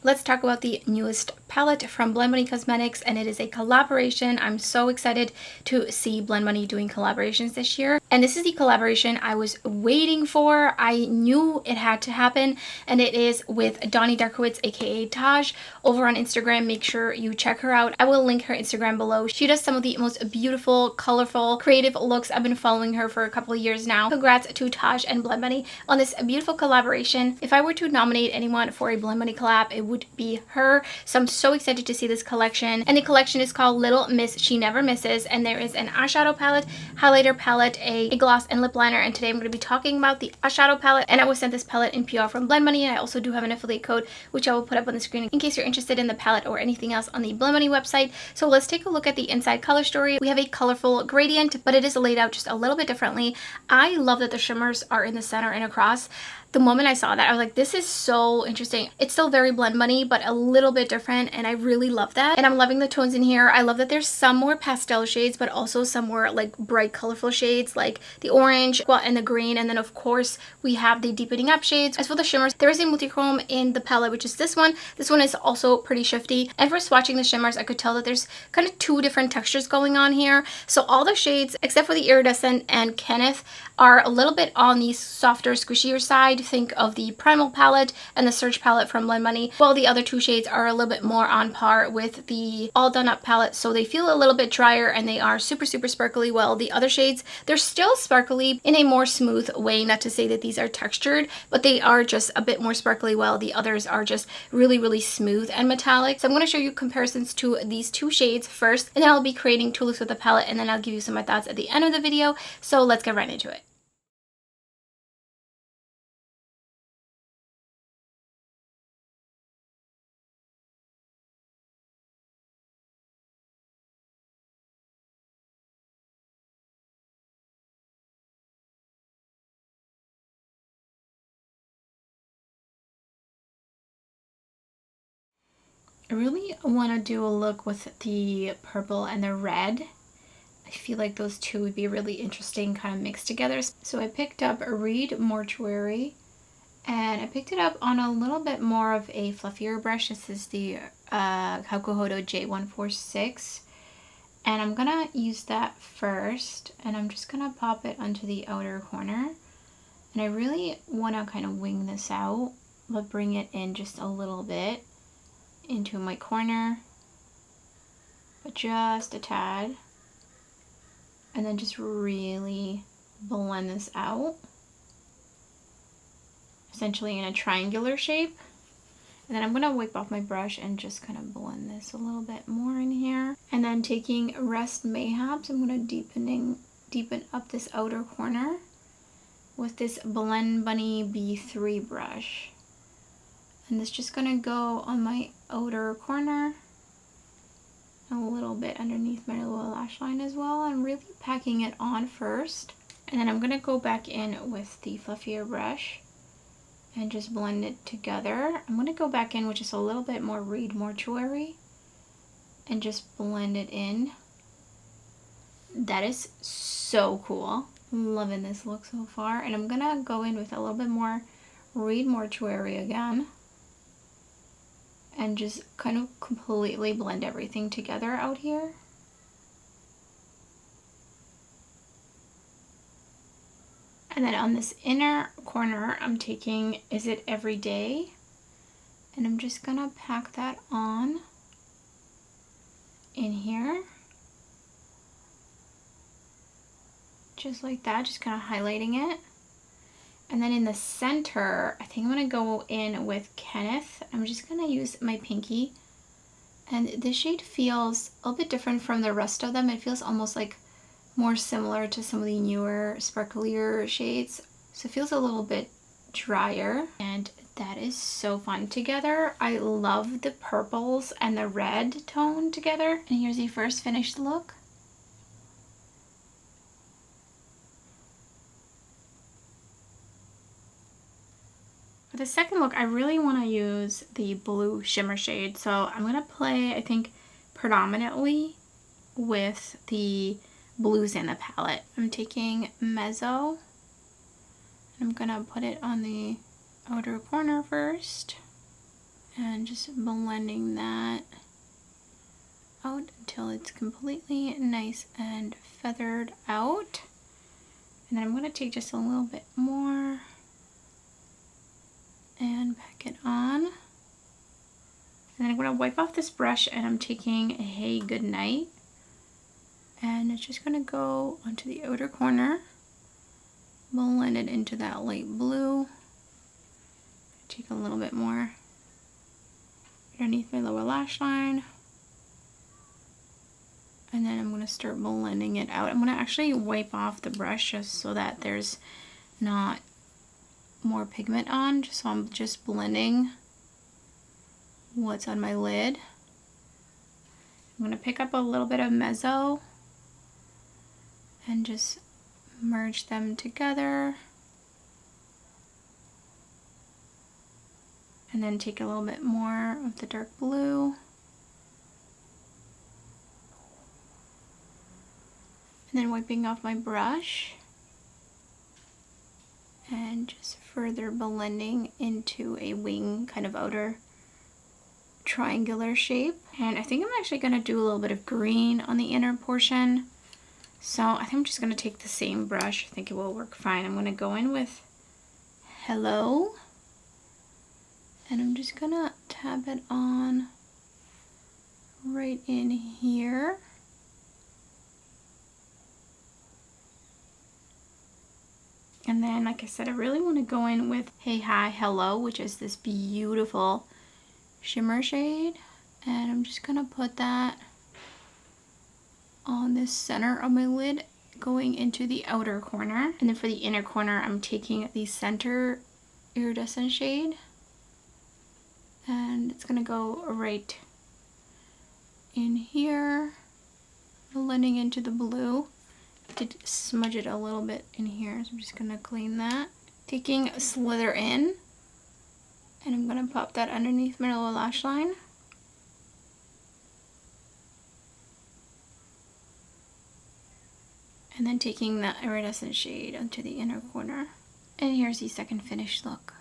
Let's talk about the newest palette from Blend Money Cosmetics, and it is a collaboration. I'm so excited to see Blend Money doing collaborations this year. And this is the collaboration I was waiting for. I knew it had to happen, and it is with Donnie Darkowitz, aka Taj, over on Instagram. Make sure you check her out. I will link her Instagram below. She does some of the most beautiful, colorful, creative looks. I've been following her for a couple of years now. Congrats to Taj and Blend Money on this beautiful collaboration. If I were to nominate anyone for a Blend Money collab, it would be her. So I'm so excited to see this collection. And the collection is called Little Miss She Never Misses, and there is an eyeshadow palette, highlighter palette, a gloss and lip liner. And today I'm going to be talking about the eyeshadow palette, and I was sent this palette in PR from Blend Money, and I also do have an affiliate code which I will put up on the screen in case you're interested in the palette or anything else on the Blend Money website. So let's take a look at the inside color story. We have a colorful gradient, but it is laid out just a little bit differently. I love that the shimmers are in the center and across. The moment I saw that, I was like, this is so interesting. It's still very Blend Money, but a little bit different, and I really love that. And I'm loving the tones in here. I love that there's some more pastel shades, but also some more like bright, colorful shades, like the orange and the green. And then of course, we have the deepening up shades. As for the shimmers, there is a multi-chrome in the palette, which is this one. This one is also pretty shifty. And for swatching the shimmers, I could tell that there's kind of two different textures going on here. So all the shades, except for the Iridescent and Kenneth, are a little bit on the softer, squishier side. Think of the Primal palette and the Surge palette from Blend Money, while the other two shades are a little bit more on par with the All Done Up palette, so they feel a little bit drier and they are super sparkly, while the other shades, they're still sparkly in a more smooth way. Not to say that these are textured, but they are just a bit more sparkly, while the others are just really smooth and metallic. So I'm going to show you comparisons to these two shades first, and then I'll be creating two looks with the palette, and then I'll give you some of my thoughts at the end of the video. So let's get right into it. I really want to do a look with the purple and the red. I feel like those two would be really interesting, kind of mixed together. So I picked up a Reed Mortuary, and I picked it up on a little bit more of a fluffier brush. This is the Hakuhodo J146, and I'm gonna use that first, and I'm just gonna pop it onto the outer corner. And I really want to kind of wing this out, but bring it in just a little bit into my corner, but just a tad, and then just really blend this out, essentially in a triangular shape. And then I'm going to wipe off my brush and just kind of blend this a little bit more in here. And then taking Rest Mayhaps, I'm going to deepen up this outer corner with this Blend Bunny B3 brush. And this just gonna go on my outer corner, a little bit underneath my lower lash line as well. I'm really packing it on first, and then I'm gonna go back in with the fluffier brush and just blend it together. I'm gonna go back in with just a little bit more Reed Mortuary and just blend it in. That is so cool. Loving this look so far. And I'm gonna go in with a little bit more Reed Mortuary again, and just kind of completely blend everything together out here. And then on this inner corner, I'm taking Is It Everyday, and I'm just gonna pack that on in here. Just like that, just kind of highlighting it. And then in the center, I think I'm going to go in with Kenneth. I'm just going to use my pinky. And this shade feels a little bit different from the rest of them. It feels almost like more similar to some of the newer, sparklier shades. So it feels a little bit drier. And that is so fun together. I love the purples and the red tone together. And here's the first finished look. For the second look, I really want to use the blue shimmer shade. So I'm going to play, I think, predominantly with the blues in the palette. I'm taking Mezzo. I'm going to put it on the outer corner first. and just blending that out until it's completely nice and feathered out. And then I'm going to take just a little bit more and pack it on. And then I'm going to wipe off this brush, and I'm taking a Hey Goodnight, and it's just going to go onto the outer corner, blend it into that light blue. Take a little bit more underneath my lower lash line, and then I'm going to start blending it out. I'm going to actually wipe off the brush just so that there's not more pigment on, just so I'm just blending what's on my lid. I'm going to pick up a little bit of mezzo and just merge them together, and then take a little bit more of the dark blue, and then wiping off my brush and just further blending into a wing kind of outer triangular shape. And I think I'm actually going to do a little bit of green on the inner portion. So I think I'm just going to take the same brush. I think it will work fine. I'm going to go in with Hello, and I'm just going to tap it on right in here. And then, like I said, I really want to go in with Hey Hi Hello, which is this beautiful shimmer shade. And I'm just going to put that on the center of my lid, going into the outer corner. And then for the inner corner, I'm taking the center iridescent shade, and it's gonna go right in here, blending into the blue. I did smudge it a little bit in here, so I'm just gonna clean that. Taking Slither In, and I'm gonna pop that underneath my lower lash line. And then taking that iridescent shade onto the inner corner. And here's the second finished look.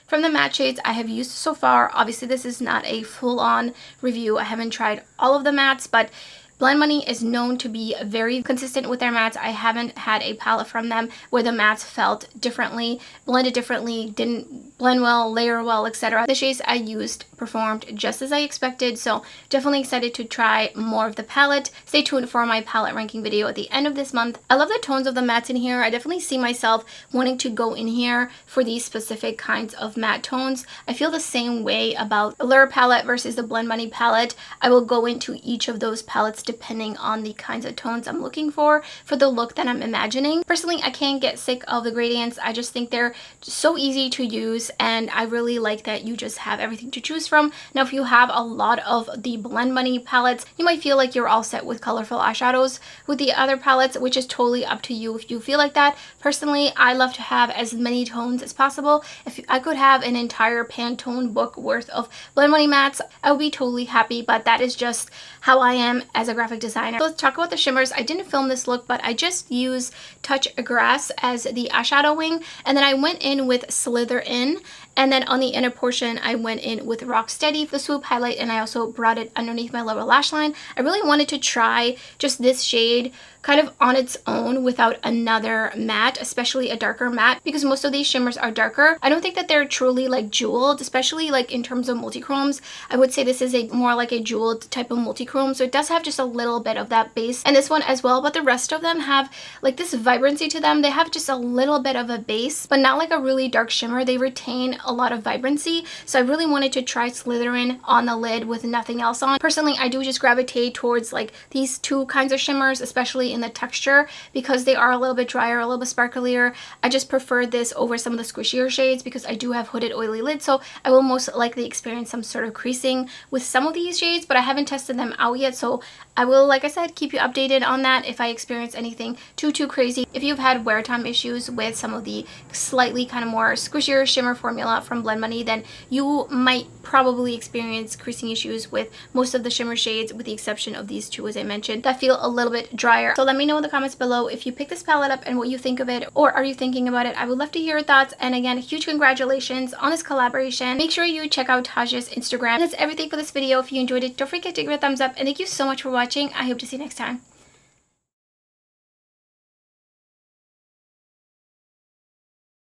From the matte shades I have used so far, obviously this is not a full-on review. I haven't tried all of the mattes, but Blend Money is known to be very consistent with their mattes. I haven't had a palette from them where the mattes felt differently, blended differently, didn't blend well, layer well, etc. The shades I used performed just as I expected, so definitely excited to try more of the palette. Stay tuned for my palette ranking video at the end of this month. I love the tones of the mattes in here. I definitely see myself wanting to go in here for these specific kinds of matte tones. I feel the same way about the Allure palette versus the Blend Money palette. I will go into each of those palettes depending on the kinds of tones I'm looking for the look that I'm imagining. Personally, I can't get sick of the gradients. I just think they're so easy to use, and I really like that you just have everything to choose from. Now, if you have a lot of the Blend Money palettes, you might feel like you're all set with colorful eyeshadows with the other palettes, which is totally up to you if you feel like that. Personally, I love to have as many tones as possible. If I could have an entire Pantone book worth of Blend Money mattes, I would be totally happy, but that is just how I am as a graphic designer. So let's talk about the shimmers. I didn't film this look, but I just used Touch Grass as the eyeshadow wing, and then I went in with Slither In, and then on the inner portion I went in with Rock Steady for the swoop highlight, and I also brought it underneath my lower lash line. I really wanted to try just this shade kind of on its own without another matte, especially a darker matte, because most of these shimmers are darker. I don't think that they're truly like jeweled, especially like in terms of multi-chromes. I would say this is a more like a jeweled type of multi-chrome, so it does have just a little bit of that base, and this one as well, but the rest of them have like this vibrancy to them. They have just a little bit of a base, but not like a really dark shimmer. They retain a lot of vibrancy, so I really wanted to try Slither In on the lid with nothing else on. Personally, I do just gravitate towards like these two kinds of shimmers, especially in the texture, because they are a little bit drier, a little bit sparklier. I just prefer this over some of the squishier shades because I do have hooded oily lids, so I will most likely experience some sort of creasing with some of these shades, but I haven't tested them out yet, so I will, like I said, keep you updated on that if I experience anything too crazy. If you've had wear time issues with some of the slightly kind of more squishier shimmer formula from Blend Money, then you might probably experience creasing issues with most of the shimmer shades, with the exception of these two, as I mentioned, that feel a little bit drier. So let me know in the comments below if you picked this palette up and what you think of it, or are you thinking about it? I would love to hear your thoughts. And again, huge congratulations on this collaboration. Make sure you check out Taj's Instagram. And that's everything for this video. If you enjoyed it, don't forget to give it a thumbs up, and thank you so much for watching. I hope to see you next time.